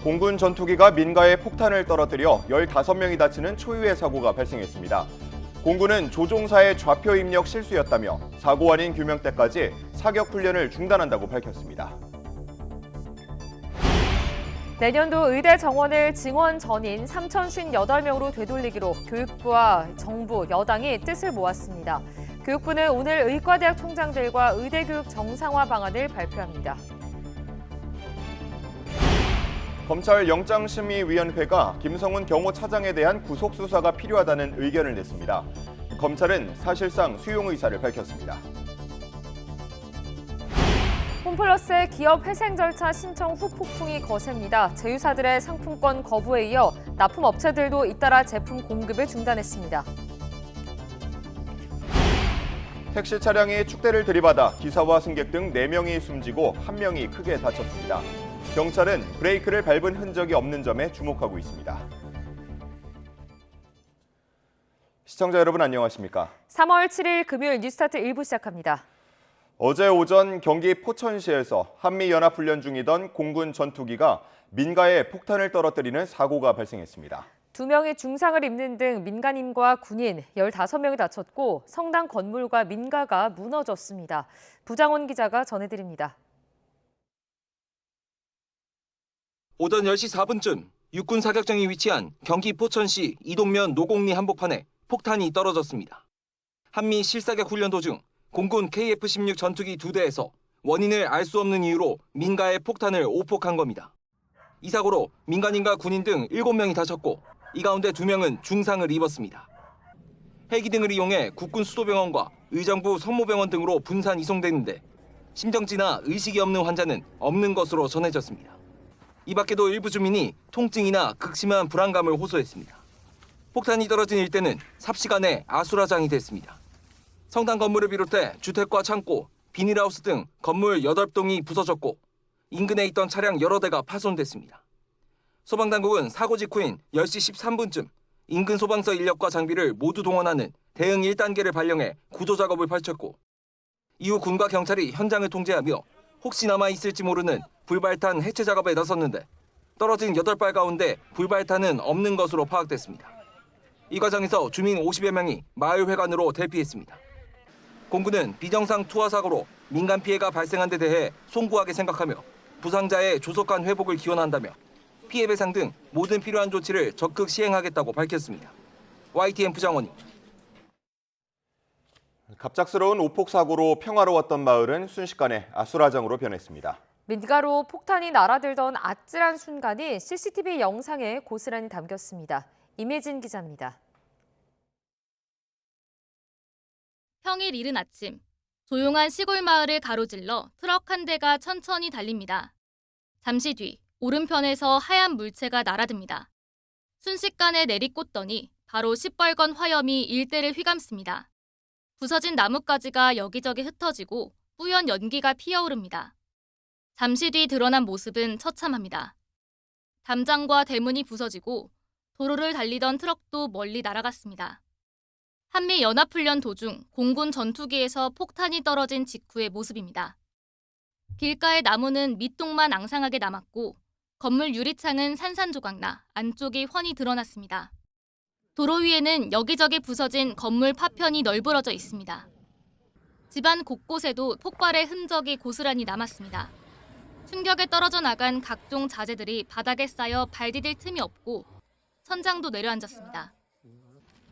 공군 전투기가 민가에 폭탄을 떨어뜨려 15명이 다치는 초유의 사고가 발생했습니다. 공군은 조종사의 좌표 입력 실수였다며 사고 원인 규명 때까지 사격 훈련을 중단한다고 밝혔습니다. 내년도 의대 정원을 증원 전인 3,058명으로 되돌리기로 교육부와 정부, 여당이 뜻을 모았습니다. 교육부는 오늘 의과대학 총장들과 의대교육 정상화 방안을 발표합니다. 검찰 영장심의위원회가 김성훈 경호차장에 대한 구속수사가 필요하다는 의견을 냈습니다. 검찰은 사실상 수용 의사를 밝혔습니다. 홈플러스의 기업 회생 절차 신청 후 폭풍이 거셉니다. 제휴사들의 상품권 거부에 이어 납품업체들도 잇따라 제품 공급을 중단했습니다. 택시 차량이 축대를 들이받아 기사와 승객 등 4명이 숨지고 1명이 크게 다쳤습니다. 경찰은 브레이크를 밟은 흔적이 없는 점에 주목하고 있습니다. 시청자 여러분 안녕하십니까? 3월 7일 금요일 뉴스타트 1부 시작합니다. 어제 오전 경기 포천시에서 한미연합훈련 중이던 공군 전투기가 민가에 폭탄을 떨어뜨리는 사고가 발생했습니다. 2명이 중상을 입는 등 민간인과 군인 15명이 다쳤고 성당 건물과 민가가 무너졌습니다. 부장원 기자가 전해드립니다. 오전 10시 4분쯤 육군 사격장이 위치한 경기 포천시 이동면 노곡리 한복판에 폭탄이 떨어졌습니다. 한미 실사격 훈련 도중 공군 KF-16 전투기 2대에서 원인을 알 수 없는 이유로 민가에 폭탄을 오폭한 겁니다. 이 사고로 민간인과 군인 등 7명이 다쳤고 이 가운데 2명은 중상을 입었습니다. 헬기 등을 이용해 국군 수도병원과 의정부 성모병원 등으로 분산 이송되는데 심정지나 의식이 없는 환자는 없는 것으로 전해졌습니다. 이 밖에도 일부 주민이 통증이나 극심한 불안감을 호소했습니다. 폭탄이 떨어진 일대는 삽시간에 아수라장이 됐습니다. 성당 건물을 비롯해 주택과 창고, 비닐하우스 등 건물 8동이 부서졌고 인근에 있던 차량 여러 대가 파손됐습니다. 소방당국은 사고 직후인 10시 13분쯤 인근 소방서 인력과 장비를 모두 동원하는 대응 1단계를 발령해 구조 작업을 펼쳤고 이후 군과 경찰이 현장을 통제하며 혹시 남아있을지 모르는 불발탄 해체 작업에 나섰는데 떨어진 8발 가운데 불발탄은 없는 것으로 파악됐습니다. 이 과정에서 주민 50여 명이 마을 회관으로 대피했습니다. 공군은 비정상 투하 사고로 민간 피해가 발생한 데 대해 송구하게 생각하며 부상자의 조속한 회복을 기원한다며 피해 배상 등 모든 필요한 조치를 적극 시행하겠다고 밝혔습니다. YTN 부장원입니다. 갑작스러운 오폭 사고로 평화로웠던 마을은 순식간에 아수라장으로 변했습니다. 민가로 폭탄이 날아들던 아찔한 순간이 CCTV 영상에 고스란히 담겼습니다. 임혜진 기자입니다. 평일 이른 아침, 조용한 시골 마을을 가로질러 트럭 한 대가 천천히 달립니다. 잠시 뒤 오른편에서 하얀 물체가 날아듭니다. 순식간에 내리꽂더니 바로 시뻘건 화염이 일대를 휘감습니다. 부서진 나뭇가지가 여기저기 흩어지고 뿌연 연기가 피어오릅니다. 잠시 뒤 드러난 모습은 처참합니다. 담장과 대문이 부서지고 도로를 달리던 트럭도 멀리 날아갔습니다. 한미 연합훈련 도중 공군 전투기에서 폭탄이 떨어진 직후의 모습입니다. 길가의 나무는 밑동만 앙상하게 남았고 건물 유리창은 산산조각나 안쪽이 훤히 드러났습니다. 도로 위에는 여기저기 부서진 건물 파편이 널브러져 있습니다. 집안 곳곳에도 폭발의 흔적이 고스란히 남았습니다. 충격에 떨어져 나간 각종 자재들이 바닥에 쌓여 발 디딜 틈이 없고 천장도 내려앉았습니다.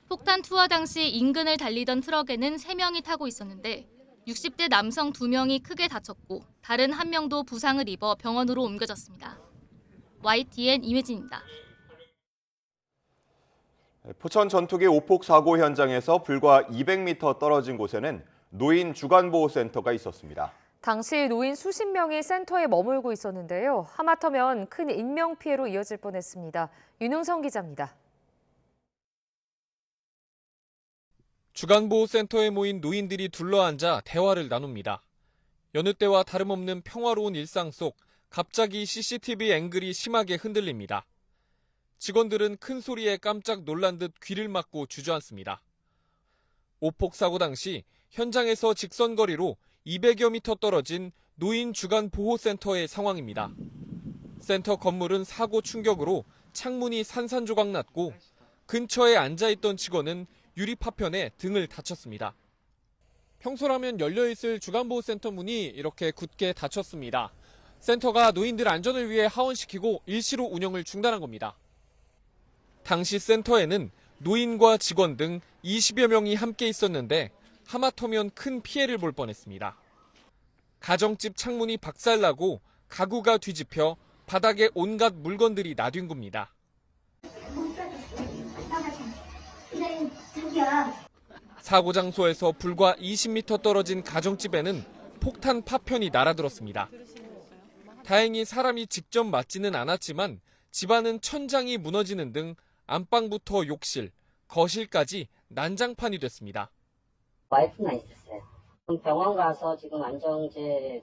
폭탄 투하 당시 인근을 달리던 트럭에는 3명이 타고 있었는데 60대 남성 2명이 크게 다쳤고 다른 1명도 부상을 입어 병원으로 옮겨졌습니다. YTN 임혜진입니다. 포천 전투기 오폭 사고 현장에서 불과 200m 떨어진 곳에는 노인 주간보호센터가 있었습니다. 당시 노인 수십 명이 센터에 머물고 있었는데요. 하마터면 큰 인명피해로 이어질 뻔했습니다. 윤웅성 기자입니다. 주간보호센터에 모인 노인들이 둘러앉아 대화를 나눕니다. 여느 때와 다름없는 평화로운 일상 속 갑자기 CCTV 앵글이 심하게 흔들립니다. 직원들은 큰 소리에 깜짝 놀란 듯 귀를 막고 주저앉습니다. 오폭 사고 당시 현장에서 직선거리로 200여 미터 떨어진 노인 주간보호센터의 상황입니다. 센터 건물은 사고 충격으로 창문이 산산조각 났고 근처에 앉아있던 직원은 유리 파편에 등을 다쳤습니다. 평소라면 열려있을 주간보호센터 문이 이렇게 굳게 닫혔습니다. 센터가 노인들 안전을 위해 하원시키고 일시로 운영을 중단한 겁니다. 당시 센터에는 노인과 직원 등 20여 명이 함께 있었는데 하마터면 큰 피해를 볼 뻔했습니다. 가정집 창문이 박살나고 가구가 뒤집혀 바닥에 온갖 물건들이 나뒹 겁니다. 사고 장소에서 불과 20m 떨어진 가정집에는 폭탄 파편이 날아들었습니다. 다행히 사람이 직접 맞지는 않았지만 집안은 천장이 무너지는 등 안방부터 욕실, 거실까지 난장판이 됐습니다. 와이프만 있었어요. 병원 가서 지금 안정제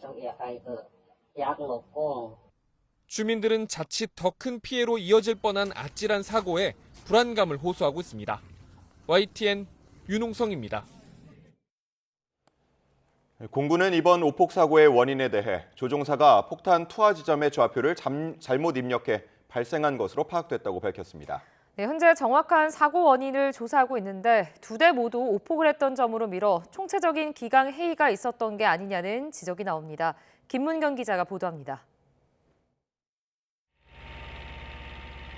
약 먹고. 주민들은 자칫 더 큰 피해로 이어질 뻔한 아찔한 사고에 불안감을 호소하고 있습니다. YTN 윤홍성입니다. 공군은 이번 오폭 사고의 원인에 대해 조종사가 폭탄 투하 지점의 좌표를 잘못 입력해 발생한 것으로 파악됐다고 밝혔습니다. 네, 현재 정확한 사고 원인을 조사하고 있는데 두 대 모두 오폭을 했던 점으로 미뤄 총체적인 기강 해이가 있었던 게 아니냐는 지적이 나옵니다. 김문경 기자가 보도합니다.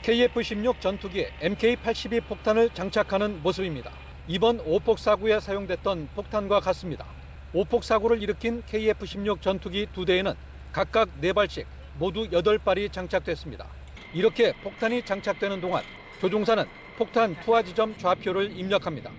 KF-16 전투기에 MK-82 폭탄을 장착하는 모습입니다. 이번 오폭 사고에 사용됐던 폭탄과 같습니다. 오폭 사고를 일으킨 KF-16 전투기 2대에는 각각 4발씩 모두 8발이 장착됐습니다. 이렇게 폭탄이 장착되는 동안 조종사는 폭탄 투하 지점 좌표를 입력합니다.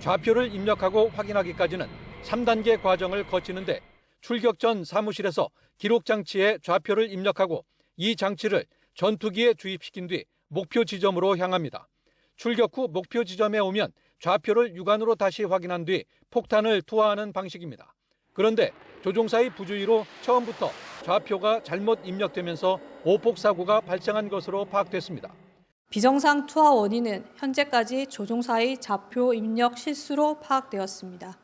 좌표를 입력하고 확인하기까지는 3단계 과정을 거치는데 출격 전 사무실에서 기록 장치에 좌표를 입력하고 이 장치를 전투기에 주입시킨 뒤 목표 지점으로 향합니다. 출격 후 목표 지점에 오면 좌표를 육안으로 다시 확인한 뒤 폭탄을 투하하는 방식입니다. 그런데 조종사의 부주의로 처음부터 좌표가 잘못 입력되면서 오폭 사고가 발생한 것으로 파악됐습니다. 비정상 투하 원인은 현재까지 조종사의 좌표 입력 실수로 파악되었습니다.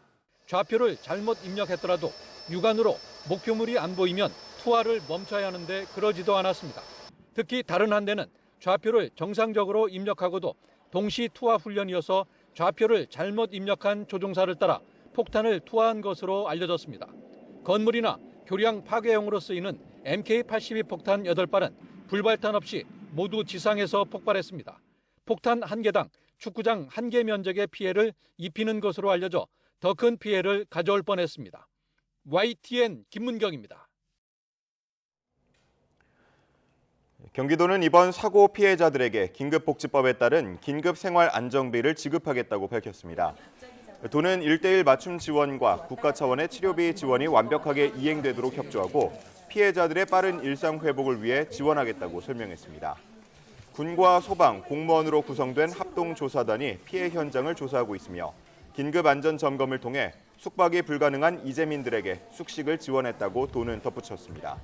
좌표를 잘못 입력했더라도 육안으로 목표물이 안 보이면 투하를 멈춰야 하는데 그러지도 않았습니다. 특히 다른 한 대는 좌표를 정상적으로 입력하고도 동시 투하 훈련이어서 좌표를 잘못 입력한 조종사를 따라 폭탄을 투하한 것으로 알려졌습니다. 건물이나 교량 파괴용으로 쓰이는 MK-82 폭탄 8발은 불발탄 없이 모두 지상에서 폭발했습니다. 폭탄 1개당 축구장 1개 면적의 피해를 입히는 것으로 알려져 더 큰 피해를 가져올 뻔했습니다. YTN 김문경입니다. 경기도는 이번 사고 피해자들에게 긴급복지법에 따른 긴급생활안정비를 지급하겠다고 밝혔습니다. 도는 1:1 맞춤 지원과 국가 차원의 치료비 지원이 완벽하게 이행되도록 협조하고 피해자들의 빠른 일상 회복을 위해 지원하겠다고 설명했습니다. 군과 소방, 공무원으로 구성된 합동조사단이 피해 현장을 조사하고 있으며 긴급안전점검을 통해 숙박이 불가능한 이재민들에게 숙식을 지원했다고 도는 덧붙였습니다.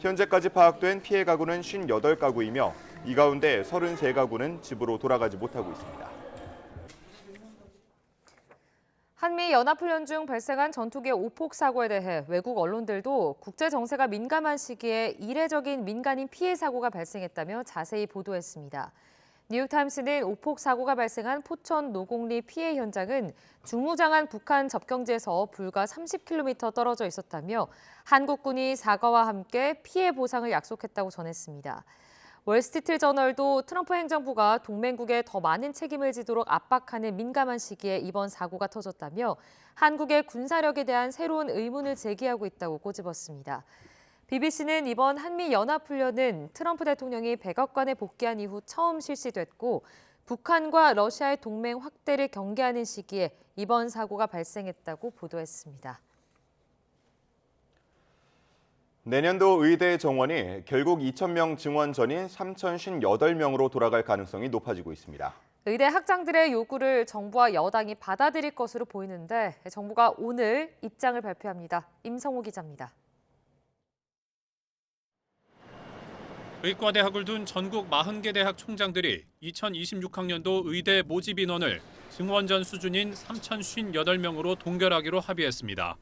현재까지 파악된 피해 가구는 58가구이며 이 가운데 33가구는 집으로 돌아가지 못하고 있습니다. 한미 연합훈련 중 발생한 전투기 오폭 사고에 대해 외국 언론들도 국제 정세가 민감한 시기에 이례적인 민간인 피해 사고가 발생했다며 자세히 보도했습니다. 뉴욕타임스는 오폭 사고가 발생한 포천 노곡리 피해 현장은 중무장한 북한 접경지에서 불과 30km 떨어져 있었다며 한국군이 사과와 함께 피해 보상을 약속했다고 전했습니다. 월스트리트저널도 트럼프 행정부가 동맹국에 더 많은 책임을 지도록 압박하는 민감한 시기에 이번 사고가 터졌다며 한국의 군사력에 대한 새로운 의문을 제기하고 있다고 꼬집었습니다. BBC는 이번 한미연합훈련은 트럼프 대통령이 백악관에 복귀한 이후 처음 실시됐고 북한과 러시아의 동맹 확대를 경계하는 시기에 이번 사고가 발생했다고 보도했습니다. 내년도 의대 정원이 결국 2,000명 증원 전인 3,058명으로 돌아갈 가능성이 높아지고 있습니다. 의대 학장들의 요구를 정부와 여당이 받아들일 것으로 보이는데 정부가 오늘 입장을 발표합니다. 임성호 기자입니다. 의과대학을 둔 전국 40개 대학 총장들이 2026학년도 의대 모집 인원을 증원전 수준인 3,058명으로 동결하기로 합의했습니다.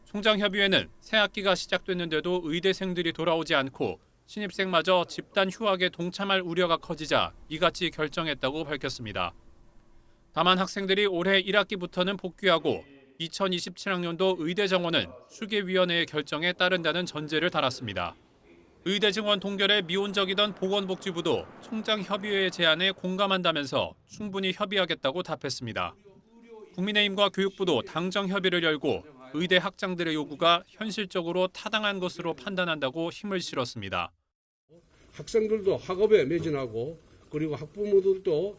총장협의회는 새 학기가 시작됐는데도 의대생들이 돌아오지 않고 신입생마저 집단 휴학에 동참할 우려가 커지자 이같이 결정했다고 밝혔습니다. 다만 학생들이 올해 1학기부터는 복귀하고 2027학년도 의대 정원은 추계위원회의 결정에 따른다는 전제를 달았습니다. 의대 증원 동결에 미온적이던 보건복지부도 총장협의회의 제안에 공감한다면서 충분히 협의하겠다고 답했습니다. 국민의힘과 교육부도 당정 협의를 열고 의대 학장들의 요구가 현실적으로 타당한 것으로 판단한다고 힘을 실었습니다. 학생들도 학업에 매진하고 그리고 학부모들도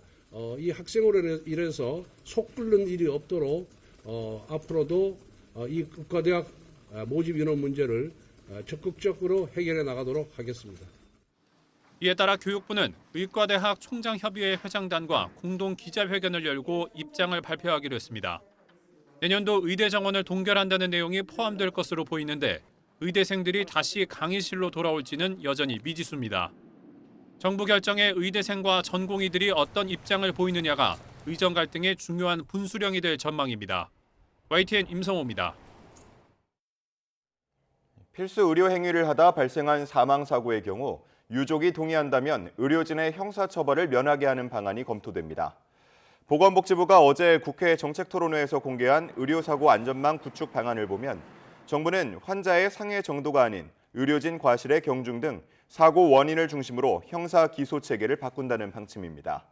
이 학생으로 인해서 속 끓는 일이 없도록 앞으로도 이 의과대학 모집 인원 문제를 적극적으로 해결해 나가도록 하겠습니다. 이에 따라 교육부는 의과대학 총장협의회 회장단과 공동 기자회견을 열고 입장을 발표하기로 했습니다. 내년도 의대 정원을 동결한다는 내용이 포함될 것으로 보이는데 의대생들이 다시 강의실로 돌아올지는 여전히 미지수입니다. 정부 결정에 의대생과 전공의들이 어떤 입장을 보이느냐가 의정 갈등의 중요한 분수령이 될 전망입니다. YTN 임성호입니다. 필수 의료 행위를 하다 발생한 사망 사고의 경우 유족이 동의한다면 의료진의 형사처벌을 면하게 하는 방안이 검토됩니다. 보건복지부가 어제 국회 정책토론회에서 공개한 의료사고 안전망 구축 방안을 보면 정부는 환자의 상해 정도가 아닌 의료진 과실의 경중 등 사고 원인을 중심으로 형사 기소 체계를 바꾼다는 방침입니다.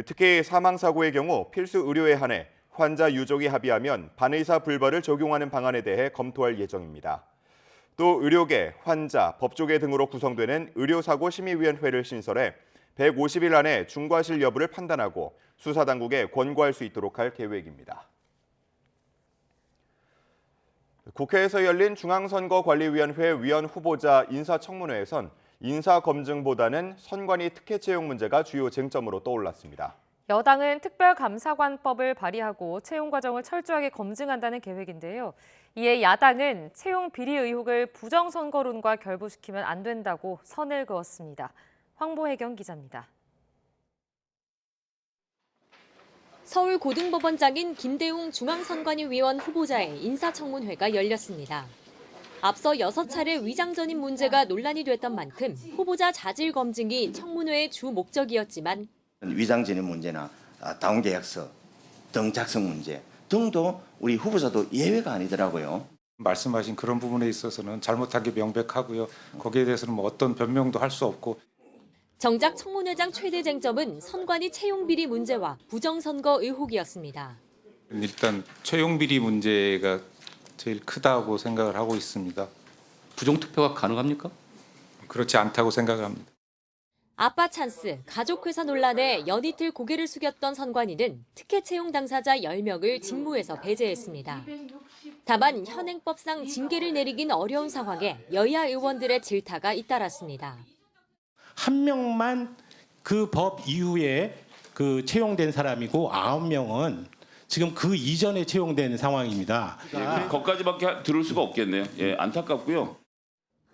특히 사망 사고의 경우 필수 의료에 한해 환자 유족이 합의하면 반의사 불벌을 적용하는 방안에 대해 검토할 예정입니다. 또 의료계, 환자, 법조계 등으로 구성되는 의료사고심의위원회를 신설해 150일 안에 중과실 여부를 판단하고 수사당국에 권고할 수 있도록 할 계획입니다. 국회에서 열린 중앙선거관리위원회 위원 후보자 인사청문회에선 인사검증보다는 선관위 특혜 채용 문제가 주요 쟁점으로 떠올랐습니다. 여당은 특별감사관법을 발의하고 채용 과정을 철저하게 검증한다는 계획인데요. 이에 야당은 채용 비리 의혹을 부정선거론과 결부시키면 안 된다고 선을 그었습니다. 황보혜경 기자입니다. 서울고등법원장인 김대웅 중앙선관위 위원 후보자의 인사청문회가 열렸습니다. 앞서 6차례 위장전입 문제가 논란이 됐던 만큼 후보자 자질 검증이 청문회의 주 목적이었지만 위장전입 문제나 다운계약서 등 작성 문제 등도 우리 후보자도 예외가 아니더라고요. 말씀하신 그런 부분에 있어서는 잘못한 게 명백하고요. 거기에 대해서는 뭐 어떤 변명도 할 수 없고. 정작 청문회장 최대 쟁점은 선관위 채용 비리 문제와 부정선거 의혹이었습니다. 일단 채용 비리 문제가 제일 크다고 생각을 하고 있습니다. 부정투표가 가능합니까? 그렇지 않다고 생각합니다. 아빠 찬스, 가족회사 논란에 연이틀 고개를 숙였던 선관위는 특혜 채용 당사자 10명을 직무에서 배제했습니다. 다만 현행법상 징계를 내리긴 어려운 상황에 여야 의원들의 질타가 잇따랐습니다. 한 명만 그 법 이후에 채용된 사람이고 9명은 지금 그 이전에 채용된 상황입니다. 거기까지밖에 들을 수가 없겠네요. 예, 안타깝고요.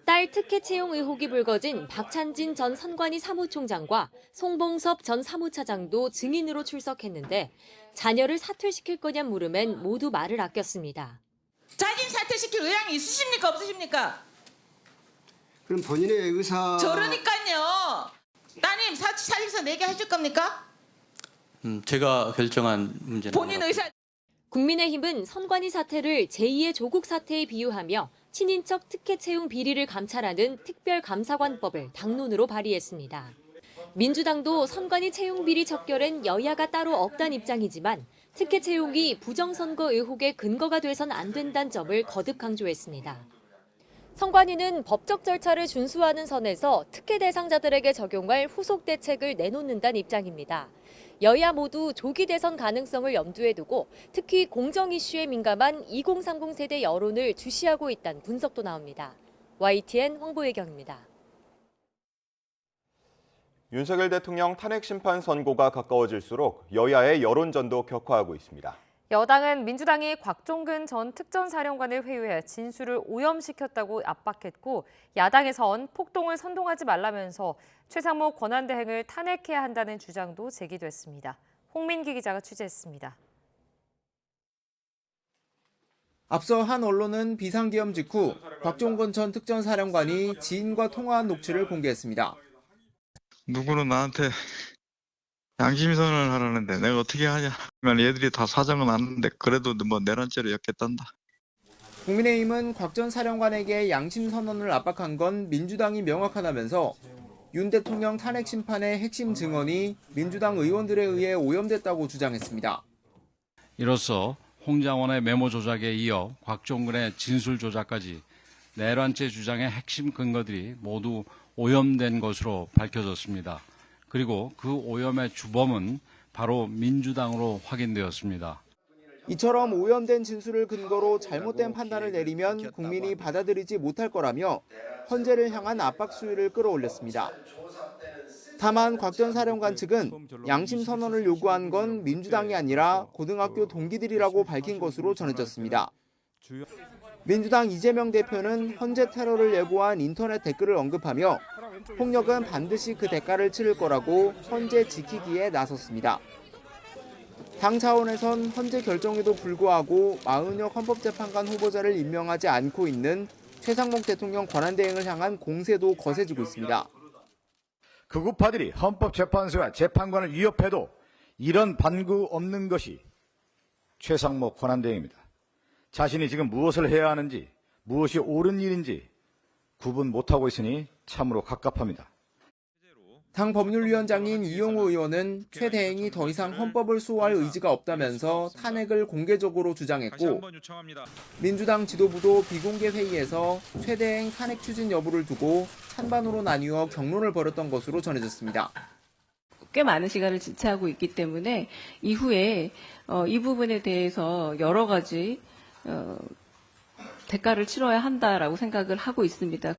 딸 특혜 채용 의혹이 불거진 박찬진 전 선관위 사무총장과 송봉섭 전 사무차장도 증인으로 출석했는데 자녀를 사퇴시킬 거냐 물음엔 모두 말을 아꼈습니다. 자진 사퇴시킬 의향이 있으십니까 없으십니까? 그럼 본인의 의사... 저러니까요. 따님 사직서 내게 해줄 겁니까? 제가 결정한 문제는 본인 의사... 국민의힘은 선관위 사태를 제2의 조국 사태에 비유하며 친인척 특혜 채용 비리를 감찰하는 특별감사관법을 당론으로 발의했습니다. 민주당도 선관위 채용 비리 척결엔 여야가 따로 없다는 입장이지만 특혜 채용이 부정선거 의혹의 근거가 돼선 안 된다는 점을 거듭 강조했습니다. 선관위는 법적 절차를 준수하는 선에서 특혜 대상자들에게 적용할 후속 대책을 내놓는다는 입장입니다. 여야 모두 조기 대선 가능성을 염두에 두고 특히 공정 이슈에 민감한 2030 세대 여론을 주시하고 있다는 분석도 나옵니다. YTN 황보혜경입니다. 윤석열 대통령 탄핵 심판 선고가 가까워질수록 여야의 여론전도 격화하고 있습니다. 여당은 민주당이 곽종근 전 특전사령관을 회유해 진술을 오염시켰다고 압박했고 야당에선 폭동을 선동하지 말라면서 최상목 권한대행을 탄핵해야 한다는 주장도 제기됐습니다. 홍민기 기자가 취재했습니다. 앞서 한 언론은 비상계엄 직후 곽종건 전 특전사령관이 지인과 통화한 녹취를 공개했습니다. 누구는 나한테 양심선언을 하라는데 내가 어떻게 하냐. 얘들이 다 사정은 아는데 그래도 뭐 내란죄로 엮겠단다. 국민의힘은 곽 전 사령관에게 양심선언을 압박한 건 민주당이 명확하다면서 윤 대통령 탄핵 심판의 핵심 증언이 민주당 의원들에 의해 오염됐다고 주장했습니다. 이로써 홍장원의 메모 조작에 이어 곽종근의 진술 조작까지 내란죄 주장의 핵심 근거들이 모두 오염된 것으로 밝혀졌습니다. 그리고 그 오염의 주범은 바로 민주당으로 확인되었습니다. 이처럼 오염된 진술을 근거로 잘못된 판단을 내리면 국민이 받아들이지 못할 거라며 헌재를 향한 압박 수위를 끌어올렸습니다. 다만 곽 전 사령관 측은 양심 선언을 요구한 건 민주당이 아니라 고등학교 동기들이라고 밝힌 것으로 전해졌습니다. 민주당 이재명 대표는 헌재 테러를 예고한 인터넷 댓글을 언급하며 폭력은 반드시 그 대가를 치를 거라고 헌재 지키기에 나섰습니다. 당 차원에선 헌재 결정에도 불구하고 마은혁 헌법재판관 후보자를 임명하지 않고 있는 최상목 대통령 권한대행을 향한 공세도 거세지고 있습니다. 극우파들이 헌법재판소와 재판관을 위협해도 이런 반구 없는 것이 최상목 권한대행입니다. 자신이 지금 무엇을 해야 하는지, 무엇이 옳은 일인지 구분 못하고 있으니 참으로 갑갑합니다. 당 법률위원장인 이용호 의원은 최 대행이 더 이상 헌법을 수호할 의지가 없다면서 탄핵을 공개적으로 주장했고, 민주당 지도부도 비공개 회의에서 최 대행 탄핵 추진 여부를 두고 찬반으로 나뉘어 격론을 벌였던 것으로 전해졌습니다. 꽤 많은 시간을 지체하고 있기 때문에 이후에 이 부분에 대해서 여러 가지 대가를 치러야 한다라고 생각을 하고 있습니다.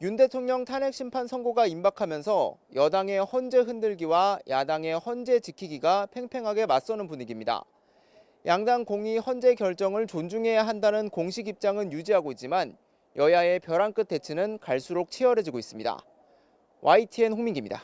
윤 대통령 탄핵 심판 선고가 임박하면서 여당의 헌재 흔들기와 야당의 헌재 지키기가 팽팽하게 맞서는 분위기입니다. 양당 공이 헌재 결정을 존중해야 한다는 공식 입장은 유지하고 있지만 여야의 벼랑 끝 대치는 갈수록 치열해지고 있습니다. YTN 홍민기입니다.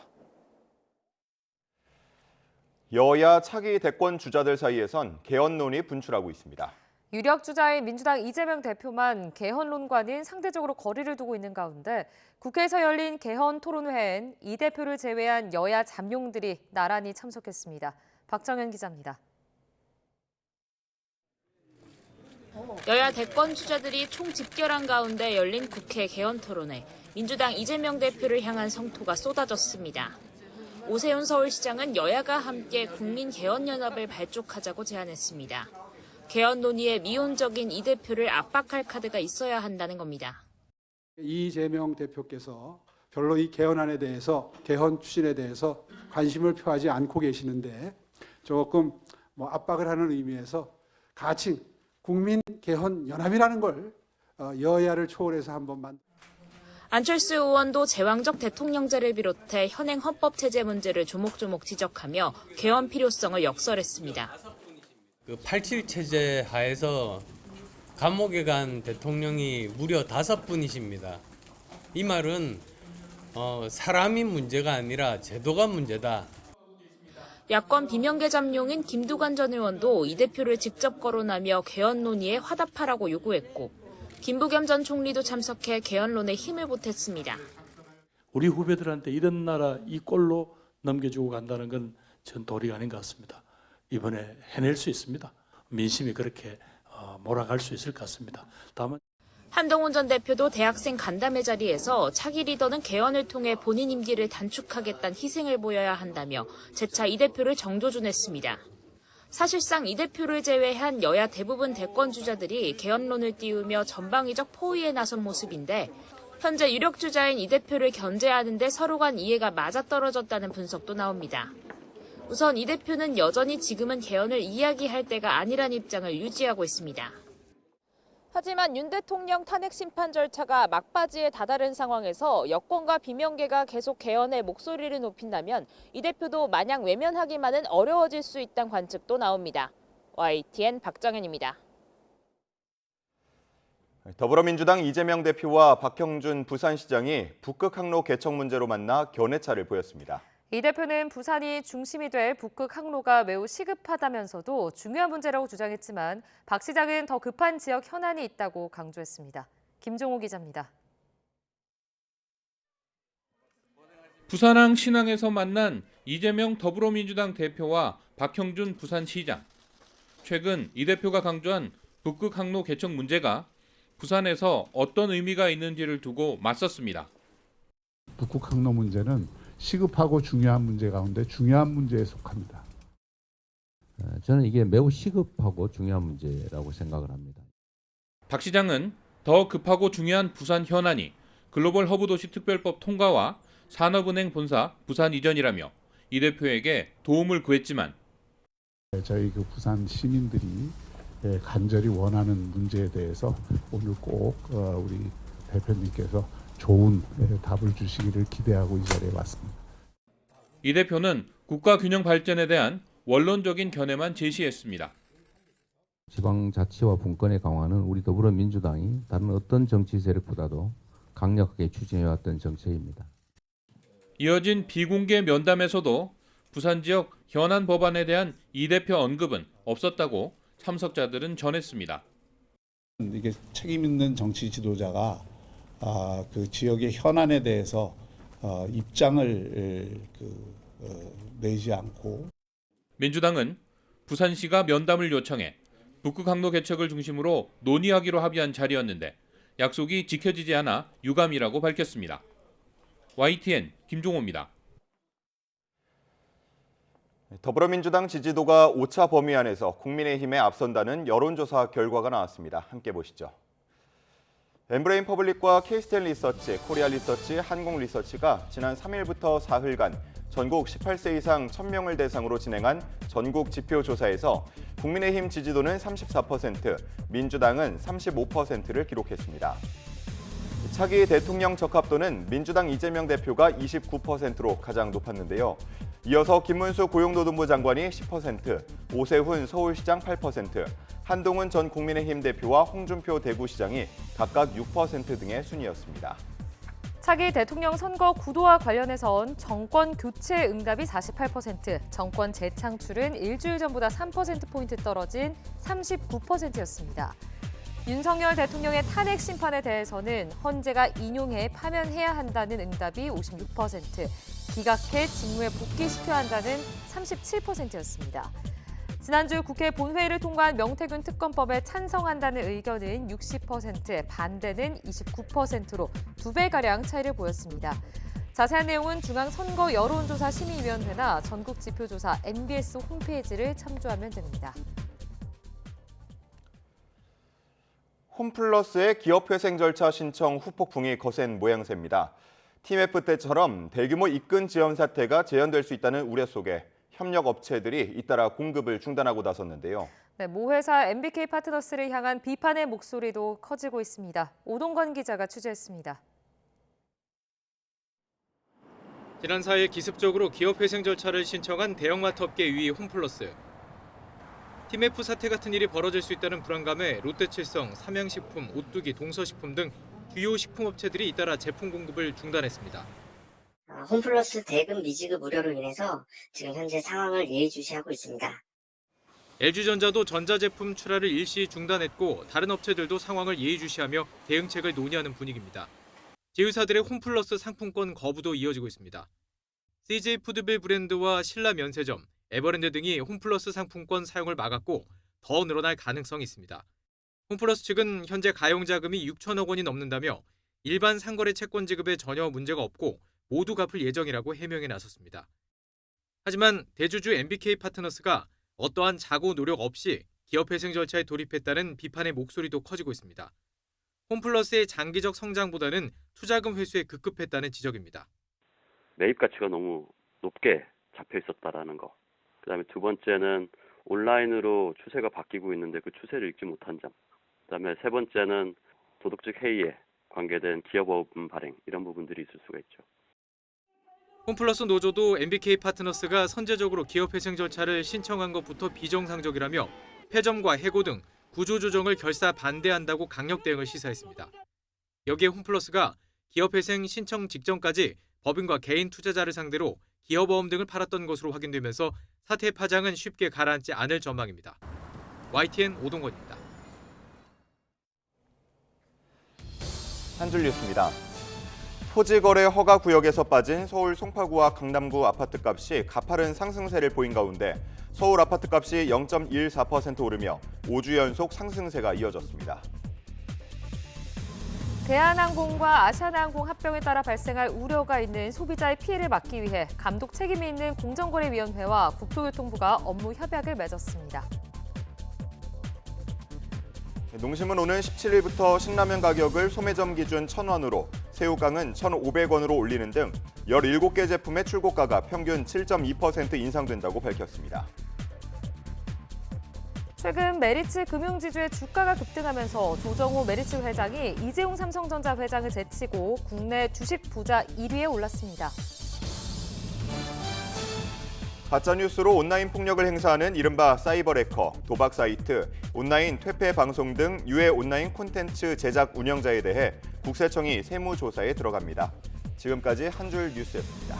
여야 차기 대권 주자들 사이에선 개헌론이 분출하고 있습니다. 유력 주자인 민주당 이재명 대표만 개헌론과는 상대적으로 거리를 두고 있는 가운데 국회에서 열린 개헌 토론회엔 이 대표를 제외한 여야 잠룡들이 나란히 참석했습니다. 박정현 기자입니다. 여야 대권 주자들이 총집결한 가운데 열린 국회 개헌 토론회. 민주당 이재명 대표를 향한 성토가 쏟아졌습니다. 오세훈 서울시장은 여야가 함께 국민개헌연합을 발족하자고 제안했습니다. 개헌 논의에 미온적인 이 대표를 압박할 카드가 있어야 한다는 겁니다. 이재명 대표께서 별로 이 개헌안에 대해서 개헌 추진에 대해서 관심을 표하지 않고 계시는데 조금 압박을 하는 의미에서 가칭 국민개헌연합이라는 걸 여야를 초월해서 한번 안철수 의원도 제왕적 대통령제를 비롯해 현행 헌법체제 문제를 조목조목 지적하며 개헌 필요성을 역설했습니다. 87 체제 하에서 감옥에 간 대통령이 무려 5분이십니다. 이 말은 사람이 문제가 아니라 제도가 문제다. 야권 비명계 잠룡인 김두관 전 의원도 이 대표를 직접 거론하며 개헌 논의에 화답하라고 요구했고 김부겸 전 총리도 참석해 개헌론에 힘을 보탰습니다. 우리 후배들한테 이런 나라 이 꼴로 넘겨주고 간다는 건 전 도리가 아닌 것 같습니다. 이번에 해낼 수 있습니다. 민심이 그렇게 몰아갈 수 있을 것 같습니다. 다만 한동훈 전 대표도 대학생 간담회 자리에서 차기 리더는 개헌을 통해 본인 임기를 단축하겠다는 희생을 보여야 한다며 재차 이 대표를 정조준했습니다. 사실상 이 대표를 제외한 여야 대부분 대권 주자들이 개헌론을 띄우며 전방위적 포위에 나선 모습인데 현재 유력 주자인 이 대표를 견제하는 데 서로 간 이해가 맞아떨어졌다는 분석도 나옵니다. 우선 이 대표는 여전히 지금은 개헌을 이야기할 때가 아니란 입장을 유지하고 있습니다. 하지만 윤 대통령 탄핵 심판 절차가 막바지에 다다른 상황에서 여권과 비명계가 계속 개헌의 목소리를 높인다면 이 대표도 마냥 외면하기만은 어려워질 수 있다는 관측도 나옵니다. YTN 박정현입니다. 더불어민주당 이재명 대표와 박형준 부산시장이 북극 항로 개척 문제로 만나 견해차를 보였습니다. 이 대표는 부산이 중심이 될 북극 항로가 매우 시급하다면서도 중요한 문제라고 주장했지만 박 시장은 더 급한 지역 현안이 있다고 강조했습니다. 김종호 기자입니다. 부산항 신항에서 만난 이재명 더불어민주당 대표와 박형준 부산시장. 최근 이 대표가 강조한 북극 항로 개척 문제가 부산에서 어떤 의미가 있는지를 두고 맞섰습니다. 북극 항로 문제는 시급하고 중요한 문제 가운데 중요한 문제에 속합니다. 저는 이게 매우 시급하고 중요한 문제라고 생각을 합니다. 박 시장은 더 급하고 중요한 부산 현안이 글로벌 허브 도시 특별법 통과와 산업은행 본사 부산 이전이라며 이 대표에게 도움을 구했지만 저희 부산 시민들이 간절히 원하는 문제에 대해서 오늘 꼭 우리 대표님께서 좋은 답을 주시기를 기대하고 이 자리에 왔습니다. 이 대표는 국가 균형 발전에 대한 원론적인 견해만 제시했습니다. 지방자치와 분권의 강화는 우리 더불어민주당이 다른 어떤 정치 세력보다도 강력하게 추진해왔던 정책입니다. 이어진 비공개 면담에서도 부산 지역 현안 법안에 대한 이 대표 언급은 없었다고 참석자들은 전했습니다. 이게 책임 있는 정치 지도자가 그 지역의 현안에 대해서 입장을 내지 않고 민주당은 부산시가 면담을 요청해 북극 항로 개척을 중심으로 논의하기로 합의한 자리였는데 약속이 지켜지지 않아 유감이라고 밝혔습니다. YTN 김종호입니다. 더불어민주당 지지도가 오차 범위 안에서 국민의힘에 앞선다는 여론조사 결과가 나왔습니다. 함께 보시죠. 엠브레인 퍼블릭과 K-스탠 리서치, 코리아 리서치, 한국 리서치가 지난 3일부터 사흘간 전국 18세 이상 1,000명을 대상으로 진행한 전국 지표 조사에서 국민의힘 지지도는 34%, 민주당은 35%를 기록했습니다. 차기 대통령 적합도는 민주당 이재명 대표가 29%로 가장 높았는데요. 이어서 김문수 고용노동부 장관이 10%, 오세훈 서울시장 8%, 한동훈 전 국민의힘 대표와 홍준표 대구시장이 각각 6% 등의 순이었습니다. 차기 대통령 선거 구도와 관련해선 정권 교체 응답이 48%, 정권 재창출은 일주일 전보다 3%포인트 떨어진 39%였습니다. 윤석열 대통령의 탄핵 심판에 대해서는 헌재가 인용해 파면해야 한다는 응답이 56%, 기각해 직무에 복귀시켜야 한다는 37%였습니다. 지난주 국회 본회의를 통과한 명태균 특검법에 찬성한다는 의견은 60%, 반대는 29%로 2배가량 차이를 보였습니다. 자세한 내용은 중앙선거 여론조사 심의위원회나 전국지표조사 NBS 홈페이지를 참조하면 됩니다. 홈플러스의 기업회생 절차 신청 후폭풍이 거센 모양새입니다. TMF 때처럼 대규모 입금 지연 사태가 재현될 수 있다는 우려 속에 협력 업체들이 잇따라 공급을 중단하고 나섰는데요. 네, 모 회사 MBK 파트너스를 향한 비판의 목소리도 커지고 있습니다. 오동건 기자가 취재했습니다. 지난 4일 기습적으로 기업회생 절차를 신청한 대형마트 업계 2위 홈플러스. TMF 사태 같은 일이 벌어질 수 있다는 불안감에 롯데칠성, 삼양식품, 오뚜기, 동서식품 등 주요 식품업체들이 잇따라 제품 공급을 중단했습니다. 홈플러스 대금 미지급 우려로 인해서 지금 현재 상황을 예의주시하고 있습니다. LG전자도 전자제품 출하를 일시 중단했고 다른 업체들도 상황을 예의주시하며 대응책을 논의하는 분위기입니다. 제휴사들의 홈플러스 상품권 거부도 이어지고 있습니다. CJ푸드빌 브랜드와 신라면세점, 에버랜드 등이 홈플러스 상품권 사용을 막았고 더 늘어날 가능성이 있습니다. 홈플러스 측은 현재 가용자금이 6천억 원이 넘는다며 일반 상거래 채권 지급에 전혀 문제가 없고 모두 갚을 예정이라고 해명에 나섰습니다. 하지만 대주주 MBK 파트너스가 어떠한 자구 노력 없이 기업회생 절차에 돌입했다는 비판의 목소리도 커지고 있습니다. 홈플러스의 장기적 성장보다는 투자금 회수에 급급했다는 지적입니다. 매입 가치가 너무 높게 잡혀 있었다라는 거. 그다음에 두 번째는 온라인으로 추세가 바뀌고 있는데 그 추세를 읽지 못한 점. 그다음에 세 번째는 도덕적 해이에 관계된 기업어음 발행 이런 부분들이 있을 수가 있죠. 홈플러스 노조도 MBK 파트너스가 선제적으로 기업회생 절차를 신청한 것부터 비정상적이라며 폐점과 해고 등 구조조정을 결사 반대한다고 강력 대응을 시사했습니다. 여기에 홈플러스가 기업회생 신청 직전까지 법인과 개인 투자자를 상대로 기업어음 등을 팔았던 것으로 확인되면서 사태의 파장은 쉽게 가라앉지 않을 전망입니다. YTN 오동건입니다. 한 줄 뉴스입니다. 토지거래 허가 구역에서 빠진 서울 송파구와 강남구 아파트값이 가파른 상승세를 보인 가운데 서울 아파트값이 0.14% 오르며 5주 연속 상승세가 이어졌습니다. 대한항공과 아시아나항공 합병에 따라 발생할 우려가 있는 소비자의 피해를 막기 위해 감독 책임이 있는 공정거래위원회와 국토교통부가 업무 협약을 맺었습니다. 농심은 오는 17일부터 신라면 가격을 소매점 기준 1,000원으로, 새우깡은 1,500원으로 올리는 등 17개 제품의 출고가가 평균 7.2% 인상된다고 밝혔습니다. 최근 메리츠 금융지주의 주가가 급등하면서 조정호 메리츠 회장이 이재용 삼성전자 회장을 제치고 국내 주식 부자 1위에 올랐습니다. 가짜뉴스로 온라인 폭력을 행사하는 이른바 사이버 해커, 도박 사이트, 온라인 퇴폐 방송 등 유해 온라인 콘텐츠 제작 운영자에 대해 국세청이 세무조사에 들어갑니다. 지금까지 한 줄 뉴스였습니다.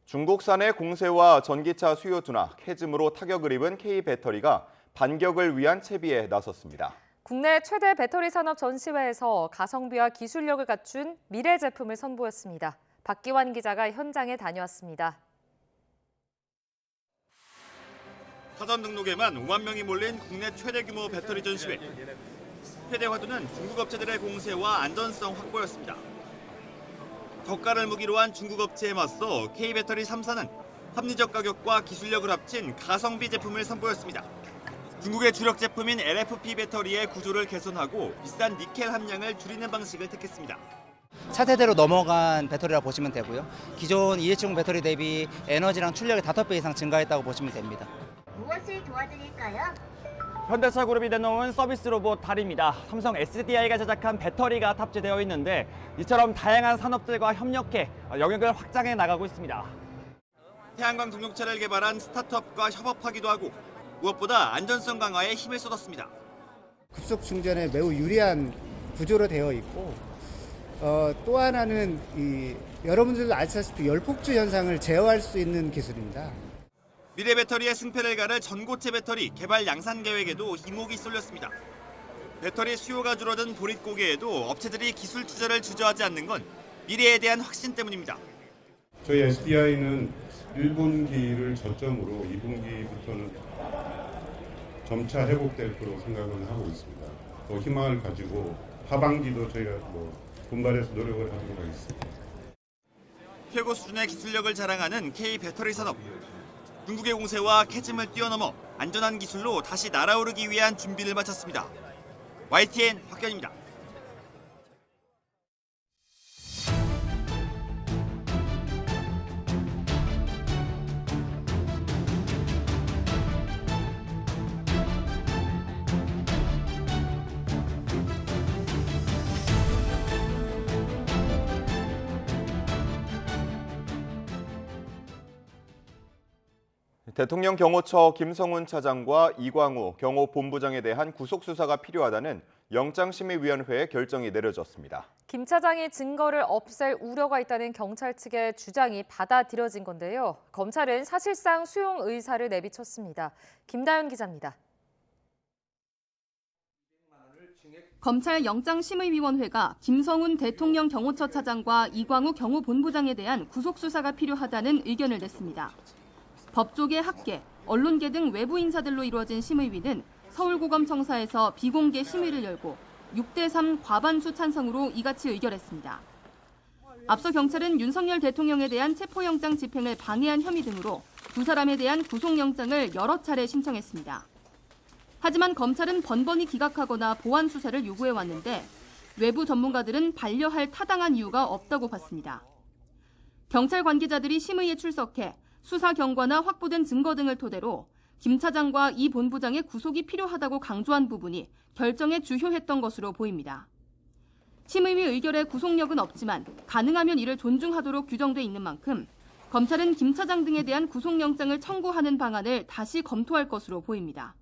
중국산의 공세와 전기차 수요 둔화, 캐즘으로 타격을 입은 K배터리가 반격을 위한 채비에 나섰습니다. 국내 최대 배터리 산업 전시회에서 가성비와 기술력을 갖춘 미래 제품을 선보였습니다. 박기환 기자가 현장에 다녀왔습니다. 사전 등록에만 5만 명이 몰린 국내 최대 규모 배터리 전시회. 최대 화두는 중국 업체들의 공세와 안전성 확보였습니다. 저가를 무기로 한 중국 업체에 맞서 K배터리 3사는 합리적 가격과 기술력을 합친 가성비 제품을 선보였습니다. 중국의 주력 제품인 LFP 배터리의 구조를 개선하고 비싼 니켈 함량을 줄이는 방식을 택했습니다. 차세대로 넘어간 배터리라고 보시면 되고요. 기존 2170 배터리 대비 에너지랑 출력이 5배 이상 증가했다고 보시면 됩니다. 무엇을 도와드릴까요? 현대차 그룹이 내놓은 서비스 로봇 달입니다. 삼성 SDI가 제작한 배터리가 탑재되어 있는데 이처럼 다양한 산업들과 협력해 영역을 확장해 나가고 있습니다. 태양광 동력차를 개발한 스타트업과 협업하기도 하고 무엇보다 안전성 강화에 힘을 쏟았습니다. 급속 충전에 매우 유리한 구조로 되어 있고 또 하나는 여러분들도 아시다시피 열폭주 현상을 제어할 수 있는 기술입니다. 미래 배터리의 승패를 가를 전고체 배터리 개발 양산 계획에도 이목이 쏠렸습니다. 배터리 수요가 줄어든 보릿고개에도 업체들이 기술 투자를 주저하지 않는 건 미래에 대한 확신 때문입니다. 저희 SDI는 1분기를 저점으로 2분기부터는 점차 회복될 거로 생각을 하고 있습니다. 더 희망을 가지고 하반기도 저희가 분발해서 노력을 하도록 하겠습니다. 최고 수준의 기술력을 자랑하는 K 배터리 산업. 중국의 공세와 캐즘을 뛰어넘어 안전한 기술로 다시 날아오르기 위한 준비를 마쳤습니다. YTN 박견입니다. 대통령 경호처 김성훈 차장과 이광우 경호본부장에 대한 구속수사가 필요하다는 영장심의위원회의 결정이 내려졌습니다. 김 차장이 증거를 없앨 우려가 있다는 경찰 측의 주장이 받아들여진 건데요. 검찰은 사실상 수용 의사를 내비쳤습니다. 김다연 기자입니다. 검찰 영장심의위원회가 김성훈 대통령 경호처 차장과 이광우 경호본부장에 대한 구속수사가 필요하다는 의견을 냈습니다. 법조계, 학계, 언론계 등 외부 인사들로 이루어진 심의위는 서울고검 청사에서 비공개 심의를 열고 6대3 과반수 찬성으로 이같이 의결했습니다. 앞서 경찰은 윤석열 대통령에 대한 체포영장 집행을 방해한 혐의 등으로 두 사람에 대한 구속영장을 여러 차례 신청했습니다. 하지만 검찰은 번번이 기각하거나 보완 수사를 요구해왔는데 외부 전문가들은 반려할 타당한 이유가 없다고 봤습니다. 경찰 관계자들이 심의에 출석해 수사 경과나 확보된 증거 등을 토대로 김 차장과 이 본부장의 구속이 필요하다고 강조한 부분이 결정에 주효했던 것으로 보입니다. 심의위 의결에 구속력은 없지만 가능하면 이를 존중하도록 규정돼 있는 만큼 검찰은 김 차장 등에 대한 구속영장을 청구하는 방안을 다시 검토할 것으로 보입니다.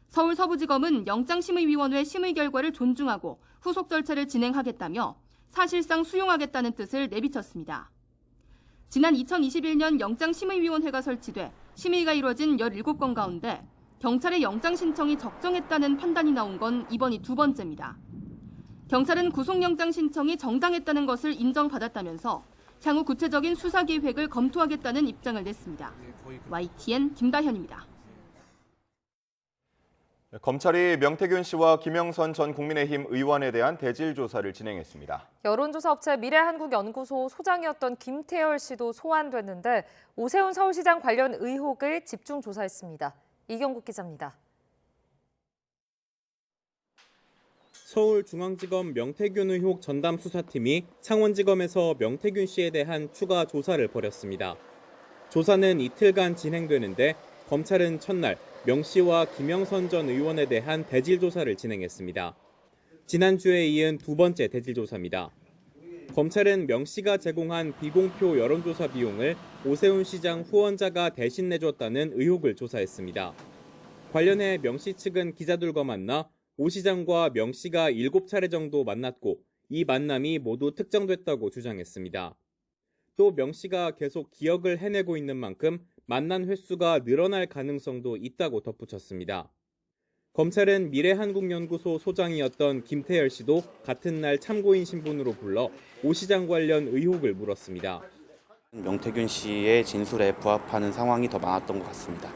서울서부지검은 영장심의위원회 심의 결과를 존중하고 후속 절차를 진행하겠다며 사실상 수용하겠다는 뜻을 내비쳤습니다. 지난 2021년 영장심의위원회가 설치돼 심의가 이뤄진 17건 가운데 경찰의 영장 신청이 적정했다는 판단이 나온 건 이번이 두 번째입니다. 경찰은 구속영장 신청이 정당했다는 것을 인정받았다면서 향후 구체적인 수사 계획을 검토하겠다는 입장을 냈습니다. YTN 김다현입니다. 검찰이 명태균 씨와 김영선 전 국민의힘 의원에 대한 대질 조사를 진행했습니다. 여론조사 업체 미래한국연구소 소장이었던 김태열 씨도 소환됐는데 오세훈 서울시장 관련 의혹을 집중 조사했습니다. 이경국 기자입니다. 서울중앙지검 명태균 의혹 전담 수사팀이 창원지검에서 명태균 씨에 대한 추가 조사를 벌였습니다. 조사는 이틀간 진행되는데 검찰은 첫날 명 씨와 김영선 전 의원에 대한 대질 조사를 진행했습니다. 지난주에 이은 두 번째 대질 조사입니다. 검찰은 명 씨가 제공한 비공표 여론조사 비용을 오세훈 시장 후원자가 대신 내줬다는 의혹을 조사했습니다. 관련해 명 씨 측은 기자들과 만나 오 시장과 명 씨가 7차례 정도 만났고 이 만남이 모두 특정됐다고 주장했습니다. 또 명 씨가 계속 기억을 해내고 있는 만큼 만난 횟수가 늘어날 가능성도 있다고 덧붙였습니다. 검찰은 미래한국연구소 소장이었던 김태열 씨도 같은 날 참고인 신분으로 불러 오 시장 관련 의혹을 물었습니다. 명태균 씨의 진술에 부합하는 상황이 더 많았던 것 같습니다.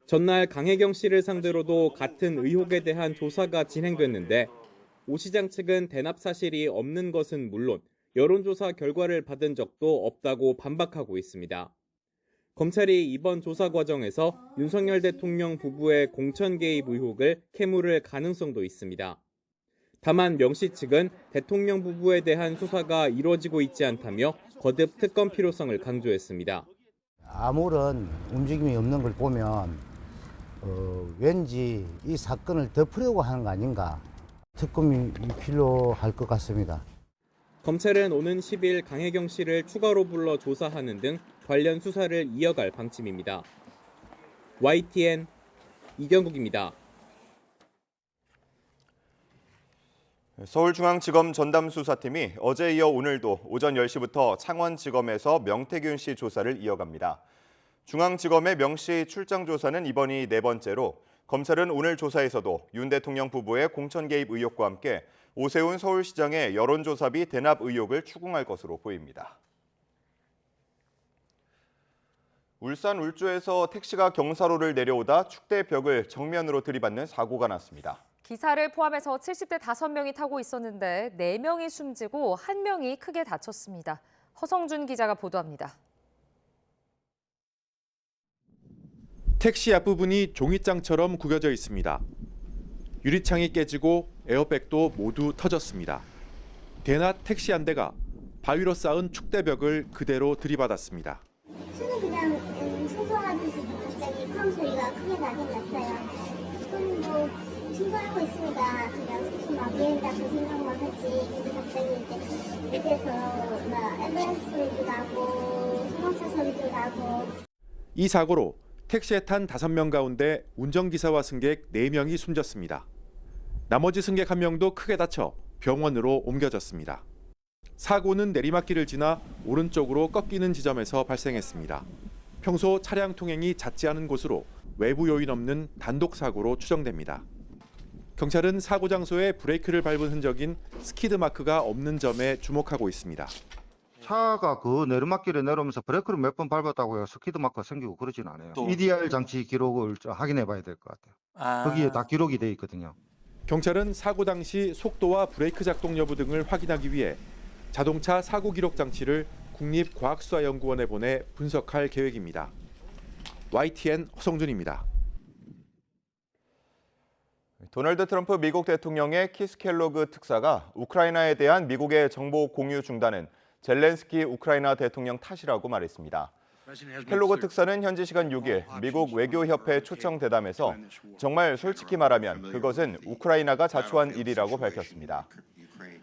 전날 강혜경 씨를 상대로도 같은 의혹에 대한 조사가 진행됐는데 오 시장 측은 대납 사실이 없는 것은 물론 여론조사 결과를 받은 적도 없다고 반박하고 있습니다. 검찰이 이번 조사 과정에서 윤석열 대통령 부부의 공천 개입 의혹을 캐물을 가능성도 있습니다. 다만 명 씨 측은 대통령 부부에 대한 수사가 이루어지고 있지 않다며 거듭 특검 필요성을 강조했습니다. 아무런 움직임이 없는 걸 보면 왠지 이 사건을 덮으려고 하는 거 아닌가. 특검이 필요할 것 같습니다. 검찰은 오는 10일 강혜경 씨를 추가로 불러 조사하는 등 관련 수사를 이어갈 방침입니다. YTN 이경국입니다. 서울중앙지검 전담수사팀이 어제 이어 오늘도 오전 10시부터 창원지검에서 명태균 씨 조사를 이어갑니다. 중앙지검의 명 씨 출장 조사는 이번이 네 번째로 검찰은 오늘 조사에서도 윤 대통령 부부의 공천 개입 의혹과 함께 오세훈 서울시장의 여론조사비 대납 의혹을 추궁할 것으로 보입니다. 울산 울주에서 택시가 경사로를 내려오다 축대벽을 정면으로 들이받는 사고가 났습니다. 기사를 포함해서 70대 5명이 타고 있었는데 4명이 숨지고 1명이 크게 다쳤습니다. 허성준 기자가 보도합니다. 택시 앞부분이 종이장처럼 구겨져 있습니다. 유리창이 깨지고 에어백도 모두 터졌습니다. 대낮 택시 한 대가 바위로 쌓은 축대벽을 그대로 들이받았습니다. 저는 그냥 청소하듯이 갑자기 쾅 소리가 크게 나긴 났어요. 저는 뭐 청소하고 있으니까 그냥 솔직히 막 미행이다 그 생각만 했지. 근데 갑자기 이제 밑에서 막 앰뷸런스 소리도 나고 소방차 소리도 나고. 이 사고로 택시에 탄 5명 가운데 운전기사와 승객 4명이 숨졌습니다. 나머지 승객 1명도 크게 다쳐 병원으로 옮겨졌습니다. 사고는 내리막길을 지나 오른쪽으로 꺾이는 지점에서 발생했습니다. 평소 차량 통행이 잦지 않은 곳으로 외부 요인 없는 단독 사고로 추정됩니다. 경찰은 사고 장소에 브레이크를 밟은 흔적인 스키드 마크가 없는 점에 주목하고 있습니다. 차가 그 내리막길에 내려오면서 브레이크를 몇 번 밟았다고요. 스키드 마크가 생기고 그러진 않아요. EDR 장치 기록을 확인해 봐야 될 것 같아요. 거기에 다 기록이 돼 있거든요. 경찰은 사고 당시 속도와 브레이크 작동 여부 등을 확인하기 위해 자동차 사고 기록 장치를 국립과학수사연구원에 보내 분석할 계획입니다. YTN 허성준입니다. 도널드 트럼프 미국 대통령의 키스 켈로그 특사가 우크라이나에 대한 미국의 정보 공유 중단은 젤렌스키 우크라이나 대통령 탓이라고 말했습니다. 켈로그 특사는 현지 시간 6일 미국 외교협회 초청 대담에서 정말 솔직히 말하면 그것은 우크라이나가 자초한 일이라고 밝혔습니다.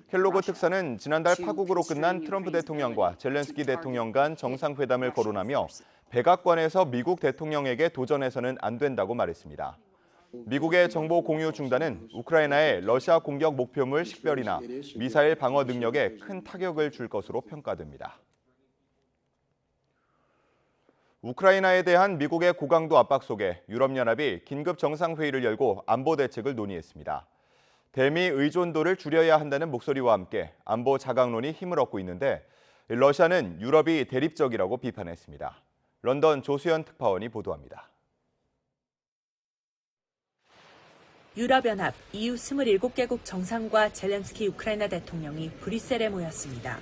켈로그 특사는 지난달 파국으로 끝난 트럼프 대통령과 젤렌스키 대통령 간 정상회담을 거론하며 백악관에서 미국 대통령에게 도전해서는 안 된다고 말했습니다. 미국의 정보 공유 중단은 우크라이나의 러시아 공격 목표물 식별이나 미사일 방어 능력에 큰 타격을 줄 것으로 평가됩니다. 우크라이나에 대한 미국의 고강도 압박 속에 유럽연합이 긴급 정상회의를 열고 안보 대책을 논의했습니다. 대미 의존도를 줄여야 한다는 목소리와 함께 안보 자강론이 힘을 얻고 있는데 러시아는 유럽이 대립적이라고 비판했습니다. 런던 조수연 특파원이 보도합니다. 유럽연합 EU 27개국 정상과 젤렌스키 우크라이나 대통령이 브뤼셀에 모였습니다.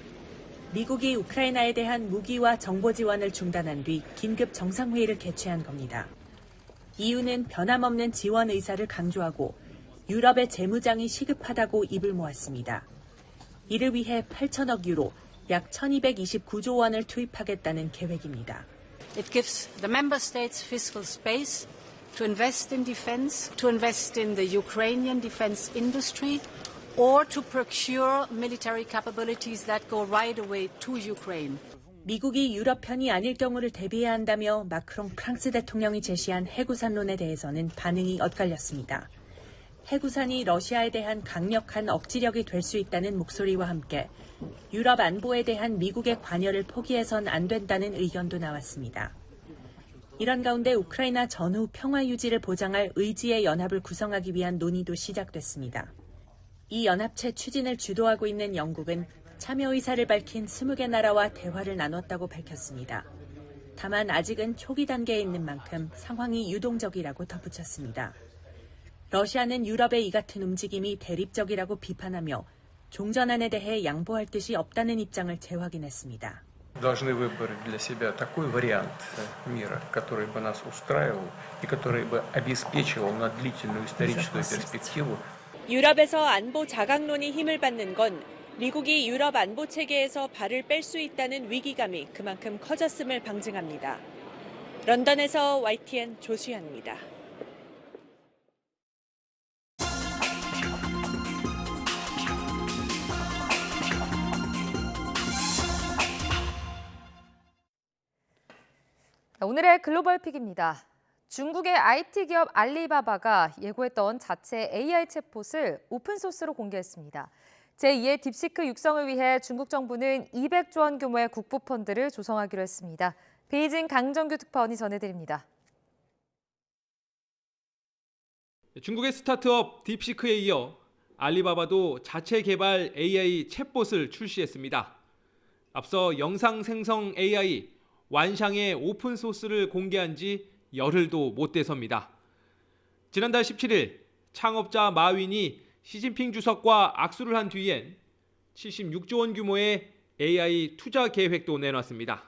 미국이 우크라이나에 대한 무기와 정보 지원을 중단한 뒤 긴급 정상회의를 개최한 겁니다. EU는 변함없는 지원 의사를 강조하고 유럽의 재무장이 시급하다고 입을 모았습니다. 이를 위해 8천억 유로, 약 1,229조 원을 투입하겠다는 계획입니다. It gives the member states fiscal space to invest in defense, to invest in the Ukrainian defense industry, or to procure military capabilities that go right away to Ukraine. 미국이 유럽 편이 아닐 경우를 대비해야 한다며 마크롱 프랑스 대통령이 제시한 해구산론에 대해서는 반응이 엇갈렸습니다. 해구산이 러시아에 대한 강력한 억지력이 될 수 있다는 목소리와 함께 유럽 안보에 대한 미국의 관여를 포기해선 안 된다는 의견도 나왔습니다. 이런 가운데 우크라이나 전후 평화 유지를 보장할 의지의 연합을 구성하기 위한 논의도 시작됐습니다. 이 연합체 추진을 주도하고 있는 영국은 참여 의사를 밝힌 20개 나라와 대화를 나눴다고 밝혔습니다. 다만 아직은 초기 단계에 있는 만큼 상황이 유동적이라고 덧붙였습니다. 러시아는 유럽의 이 같은 움직임이 대립적이라고 비판하며 종전안에 대해 양보할 뜻이 없다는 입장을 재확인했습니다. Должны выбрать для себя такой вариант мира, который бы нас устраивал и который бы обеспечивал на длительную историческую перспективу. 유럽에서 안보 자강론이 힘을 받는 건 미국이 유럽 안보 체계에서 발을 뺄 수 있다는 위기감이 그만큼 커졌음을 방증합니다. 런던에서 YTN 조수연입니다. 오늘의 글로벌 픽입니다. 중국의 IT 기업 알리바바가 예고했던 자체 AI 챗봇을 오픈소스로 공개했습니다. 제2의 딥시크 육성을 위해 중국 정부는 200조 원 규모의 국부 펀드를 조성하기로 했습니다. 베이징 강정규 특파원이 전해드립니다. 중국의 스타트업 딥시크에 이어 알리바바도 자체 개발 AI 챗봇을 출시했습니다. 앞서 영상 생성 AI 완샹의 오픈소스를 공개한 지 열흘도 못 돼섭니다. 지난달 17일 창업자 마윈이 시진핑 주석과 악수를 한 뒤엔 76조 원 규모의 AI 투자 계획도 내놨습니다.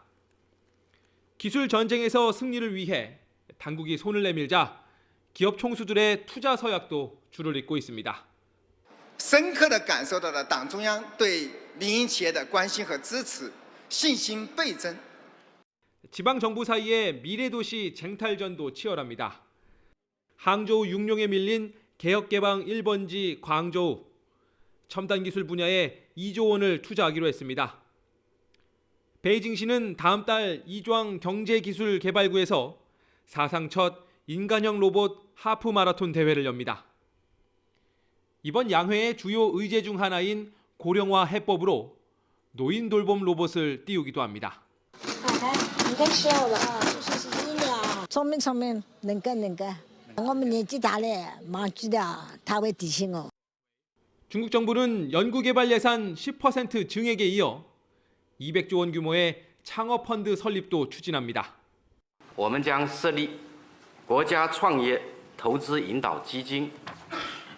기술 전쟁에서 승리를 위해 당국이 손을 내밀자 기업 총수들의 투자 서약도 줄을 잇고 있습니다. 深刻地感受到了党中央对民营企业的关心和支持，信心倍增。 지방 정부 사이의 미래도시 쟁탈전도 치열합니다. 항저우 육룡에 밀린 개혁개방 1번지 광저우. 첨단 기술 분야에 2조 원을 투자하기로 했습니다. 베이징시는 다음 달 이좌ang 경제기술개발구에서 사상 첫 인간형 로봇 하프 마라톤 대회를 엽니다. 이번 양회의 주요 의제 중 하나인 고령화 해법으로 노인 돌봄 로봇을 띄우기도 합니다. 你该吃药了啊，就是医疗，聪明聪明，能干能干。我们年纪大了，忙治疗，他会提醒我。 중국 정부는 연구개발 예산 10% 증액에 이어 200조 원 규모의 창업 펀드 설립도 추진합니다. 我们将设立国家创业投资引导基金，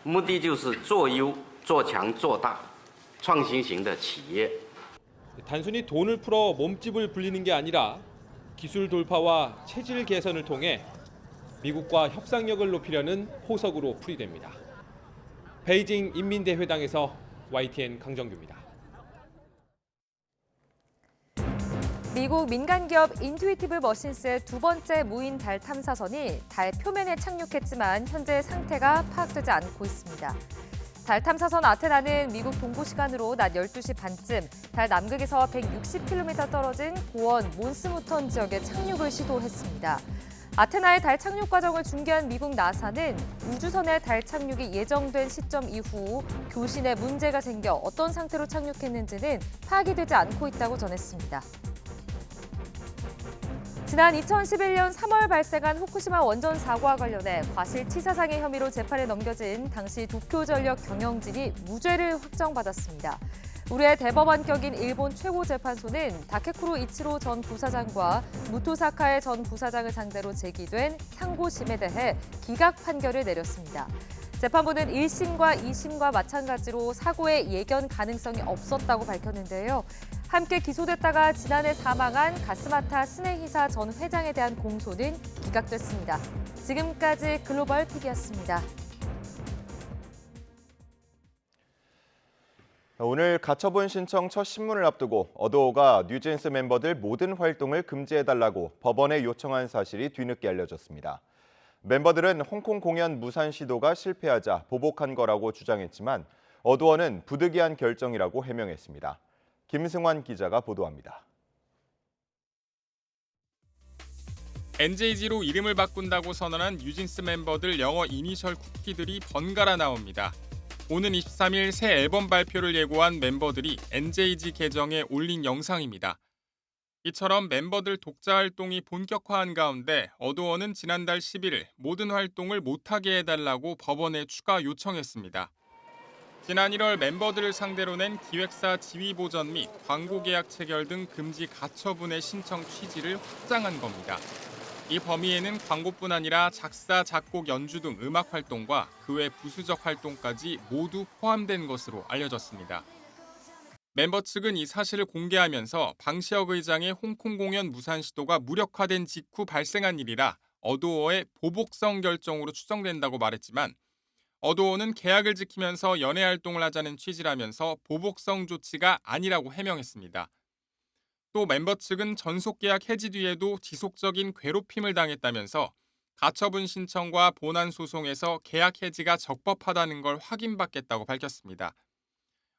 目的就是做优、做强、做大创新型的企业。 단순히 돈을 풀어 몸집을 불리는 게 아니라 기술 돌파와 체질 개선을 통해 미국과 협상력을 높이려는 포석으로 풀이됩니다. 베이징 인민대회당에서 YTN 강정규입니다. 미국 민간기업 인투이티브 머신스의 두 번째 무인 달 탐사선이 달 표면에 착륙했지만 현재 상태가 파악되지 않고 있습니다. 달 탐사선 아테나는 미국 동부 시간으로 낮 12시 반쯤 달 남극에서 160km 떨어진 고원 몬스무턴 지역에 착륙을 시도했습니다. 아테나의 달 착륙 과정을 중계한 미국 나사는 우주선의 달 착륙이 예정된 시점 이후 교신에 문제가 생겨 어떤 상태로 착륙했는지는 파악이 되지 않고 있다고 전했습니다. 지난 2011년 3월 발생한 후쿠시마 원전 사고와 관련해 과실치사상의 혐의로 재판에 넘겨진 당시 도쿄전력 경영진이 무죄를 확정받았습니다. 우리의 대법원격인 일본 최고재판소는 다케쿠로 이치로 전 부사장과 무토 사카에 전 부사장을 상대로 제기된 상고심에 대해 기각 판결을 내렸습니다. 재판부는 1심과 2심과 마찬가지로 사고의 예견 가능성이 없었다고 밝혔는데요. 함께 기소됐다가 지난해 사망한 가스마타 스네히사 전 회장에 대한 공소는 기각됐습니다. 지금까지 글로벌 PD였습니다. 오늘 가처분 신청 첫 신문을 앞두고 어도어가 뉴진스 멤버들 모든 활동을 금지해달라고 법원에 요청한 사실이 뒤늦게 알려졌습니다. 멤버들은 홍콩 공연 무산 시도가 실패하자 보복한 거라고 주장했지만 어도어는 부득이한 결정이라고 해명했습니다. 김승환 기자가 보도합니다. NJG로 이름을 바꾼다고 선언한 뉴진스 멤버들 영어 이니셜 쿠키들이 번갈아 나옵니다. 오는 23일 새 앨범 발표를 예고한 멤버들이 NJG 계정에 올린 영상입니다. 이처럼 멤버들 독자 활동이 본격화한 가운데 어도어는 지난달 11일 모든 활동을 못하게 해달라고 법원에 추가 요청했습니다. 지난 1월 멤버들을 상대로 낸 기획사 지위 보전 및 광고 계약 체결 등 금지 가처분의 신청 취지를 확장한 겁니다. 이 범위에는 광고뿐 아니라 작사, 작곡, 연주 등 음악 활동과 그 외 부수적 활동까지 모두 포함된 것으로 알려졌습니다. 멤버 측은 이 사실을 공개하면서 방시혁 의장의 홍콩 공연 무산 시도가 무력화된 직후 발생한 일이라 어도어의 보복성 결정으로 추정된다고 말했지만 어도어는 계약을 지키면서 연애 활동을 하자는 취지라면서 보복성 조치가 아니라고 해명했습니다. 또 멤버 측은 전속 계약 해지 뒤에도 지속적인 괴롭힘을 당했다면서 가처분 신청과 본안 소송에서 계약 해지가 적법하다는 걸 확인받겠다고 밝혔습니다.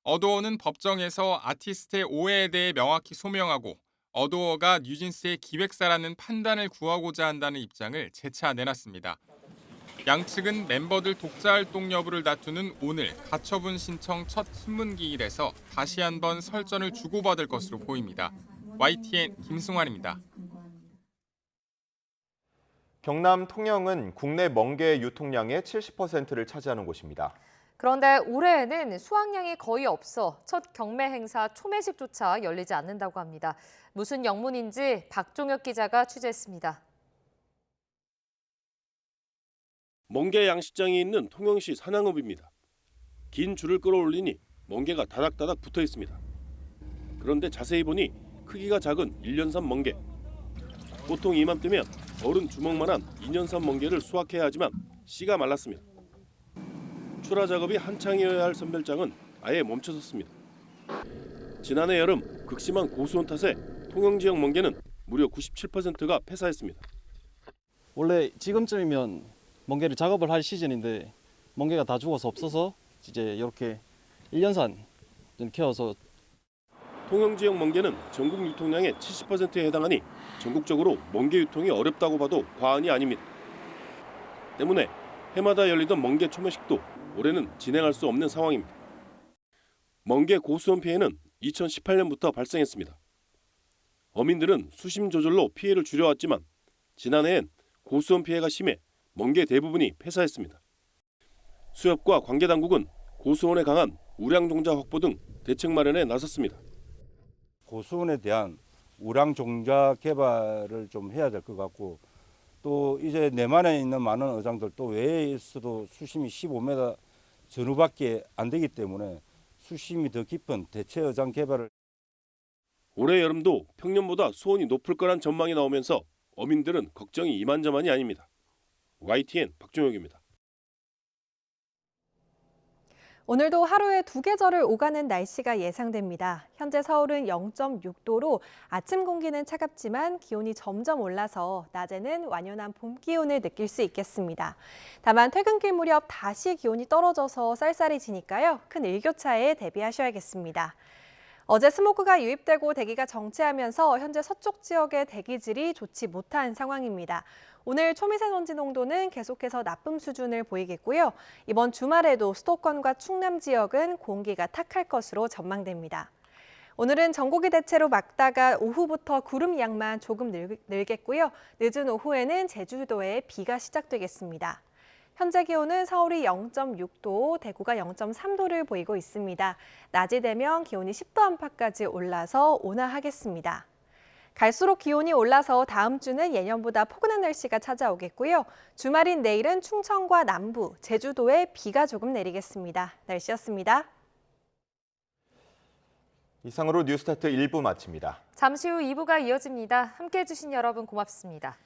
어도어는 법정에서 아티스트의 오해에 대해 명확히 소명하고 어도어가 뉴진스의 기획사라는 판단을 구하고자 한다는 입장을 재차 내놨습니다. 양측은 멤버들 독자 활동 여부를 다투는 오늘 가처분 신청 첫 신문기일에서 다시 한번 설전을 주고받을 것으로 보입니다. YTN 김승환입니다. 경남 통영은 국내 멍게 유통량의 70%를 차지하는 곳입니다. 그런데 올해에는 수확량이 거의 없어 첫 경매 행사 초매식조차 열리지 않는다고 합니다. 무슨 영문인지 박종혁 기자가 취재했습니다. 멍게 양식장이 있는 통영시 산양읍입니다. 긴 줄을 끌어올리니 멍게가 다닥다닥 붙어 있습니다. 그런데 자세히 보니 크기가 작은 1년산 멍게. 보통 이맘때면 어른 주먹만한 2년산 멍게를 수확해야 하지만 씨가 말랐습니다. 출하 작업이 한창이어야 할 선별장은 아예 멈춰섰습니다. 지난해 여름 극심한 고수온 탓에 통영 지역 멍게는 무려 97%가 폐사했습니다. 원래 지금쯤이면 멍게를 작업을 할 시즌인데 멍게가 다 죽어서 없어서 이제 이렇게 1년산 키워서. 통영 지역 멍게는 전국 유통량의 70%에 해당하니 전국적으로 멍게 유통이 어렵다고 봐도 과언이 아닙니다. 때문에 해마다 열리던 멍게 초매식도 올해는 진행할 수 없는 상황입니다. 멍게 고수온 피해는 2018년부터 발생했습니다. 어민들은 수심 조절로 피해를 줄여왔지만 지난해엔 고수온 피해가 심해 멍게 대부분이 폐사했습니다. 수협과 관계당국은 고수온에 강한 우량 종자 확보 등 대책 마련에 나섰습니다. 고수온에 대한 우량 종자 개발을 좀 해야 될 것 같고, 또 이제 내만에 있는 많은 어장들 또 외에 있어도 수심이 15m 전후밖에 안 되기 때문에 수심이 더 깊은 대체 어장 개발을. 올해 여름도 평년보다 수온이 높을 거란 전망이 나오면서 어민들은 걱정이 이만저만이 아닙니다. YTN 박종혁입니다. 오늘도 하루에 2계절을 오가는 날씨가 예상됩니다. 현재 서울은 0.6도로 아침 공기는 차갑지만 기온이 점점 올라서 낮에는 완연한 봄 기온을 느낄 수 있겠습니다. 다만 퇴근길 무렵 다시 기온이 떨어져서 쌀쌀해지니까요. 큰 일교차에 대비하셔야겠습니다. 어제 스모그가 유입되고 대기가 정체하면서 현재 서쪽 지역의 대기질이 좋지 못한 상황입니다. 오늘 초미세먼지 농도는 계속해서 나쁨 수준을 보이겠고요. 이번 주말에도 수도권과 충남 지역은 공기가 탁할 것으로 전망됩니다. 오늘은 전국이 대체로 맑다가 오후부터 구름 양만 조금 늘겠고요. 늦은 오후에는 제주도에 비가 시작되겠습니다. 현재 기온은 서울이 0.6도, 대구가 0.3도를 보이고 있습니다. 낮이 되면 기온이 10도 안팎까지 올라서 온화하겠습니다. 갈수록 기온이 올라서 다음 주는 예년보다 포근한 날씨가 찾아오겠고요. 주말인 내일은 충청과 남부, 제주도에 비가 조금 내리겠습니다. 날씨였습니다. 이상으로 뉴스타트 1부 마칩니다. 잠시 후 2부가 이어집니다. 함께해 주신 여러분 고맙습니다.